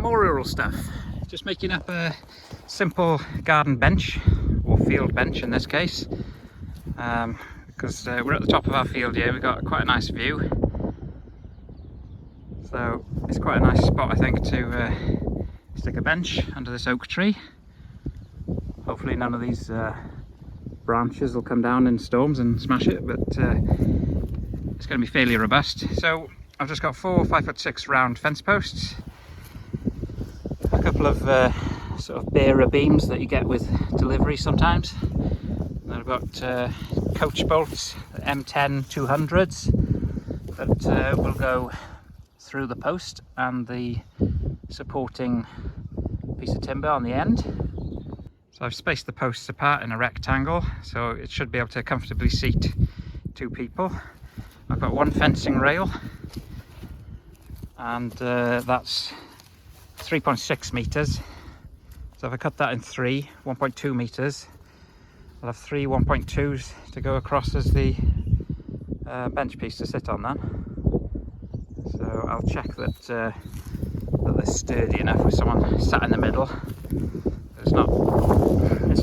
more rural stuff. Just making up a simple garden bench, or field bench in this case, because we're at the top of our field here. We've got quite a nice view, so it's quite a nice spot I think to stick a bench under this oak tree. Hopefully none of these branches will come down in storms and smash it, but it's going to be fairly robust. So I've just got 4 5'6" round fence posts, a couple of sort of bearer beams that you get with delivery sometimes. And I've got coach bolts, M10 200s, that will go through the post and the supporting piece of timber on the end. So I've spaced the posts apart in a rectangle, so it should be able to comfortably seat 2 people. I've got 1 fencing rail, and that's 3.6 meters. So if I cut that in 3, 1.2 meters, I'll have 3 1.2s to go across as the bench piece to sit on then. So I'll check that that they're sturdy enough with someone sat in the middle. It's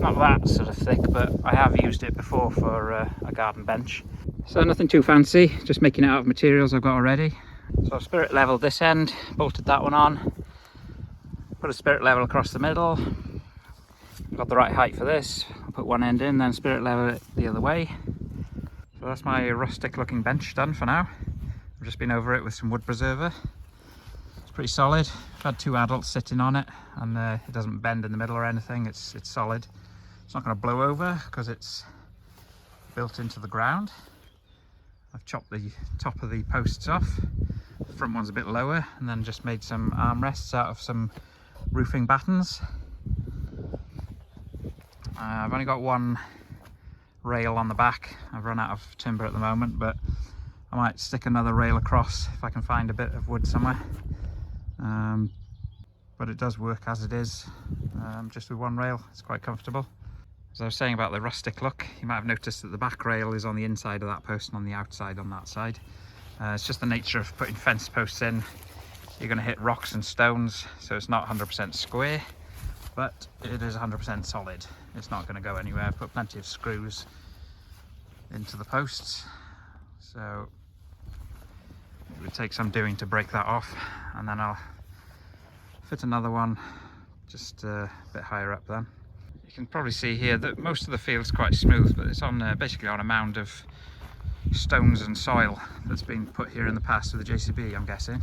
not that sort of thick, but I have used it before for a garden bench. So nothing too fancy, just making it out of materials I've got already. So I've spirit leveled this end, bolted that one on, put a spirit level across the middle, got the right height for this. I'll put one end in, then spirit level it the other way. So that's my rustic looking bench done for now. I've just been over it with some wood preserver. It's pretty solid. I've had 2 adults sitting on it, and it doesn't bend in the middle or anything. It's solid. It's not going to blow over because it's built into the ground. I've chopped the top of the posts off. The front one's a bit lower, and then just made some armrests out of some roofing battens. I've only got 1 rail on the back. I've run out of timber at the moment, but I might stick another rail across if I can find a bit of wood somewhere. But it does work as it is, just with 1 rail. It's quite comfortable. As I was saying about the rustic look, you might have noticed that the back rail is on the inside of that post and on the outside on that side. It's just the nature of putting fence posts in. You're going to hit rocks and stones, so it's not 100% square, but it is 100% solid. It's not going to go anywhere. I've put plenty of screws into the posts, so it would take some doing to break that off, and then I'll fit another one just a bit higher up then. You can probably see here that most of the field's quite smooth, but it's on basically on a mound of stones and soil that's been put here in the past with the JCB, I'm guessing.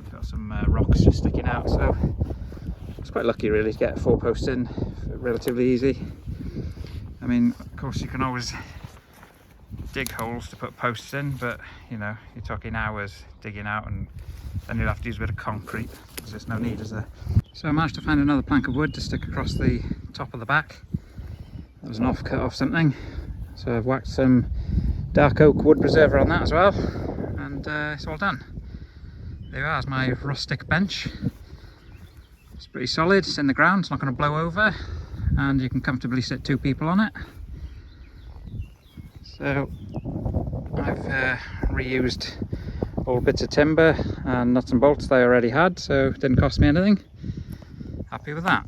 We've got some rocks just sticking out, so it's quite lucky really to get 4 posts in relatively easy. I mean, of course you can always dig holes to put posts in, but you know, you're talking hours digging out, and then you'll have to use a bit of concrete. There's just no need, is there? So I managed to find another plank of wood to stick across the top of the back. That was an offcut of something, so I've whacked some dark oak wood preserver on that as well, and it's all done. There you are, it's my rustic bench. It's pretty solid, it's in the ground, it's not going to blow over, and you can comfortably sit 2 people on it. So I've reused all bits of timber and nuts and bolts that I already had, so it didn't cost me anything. Happy with that.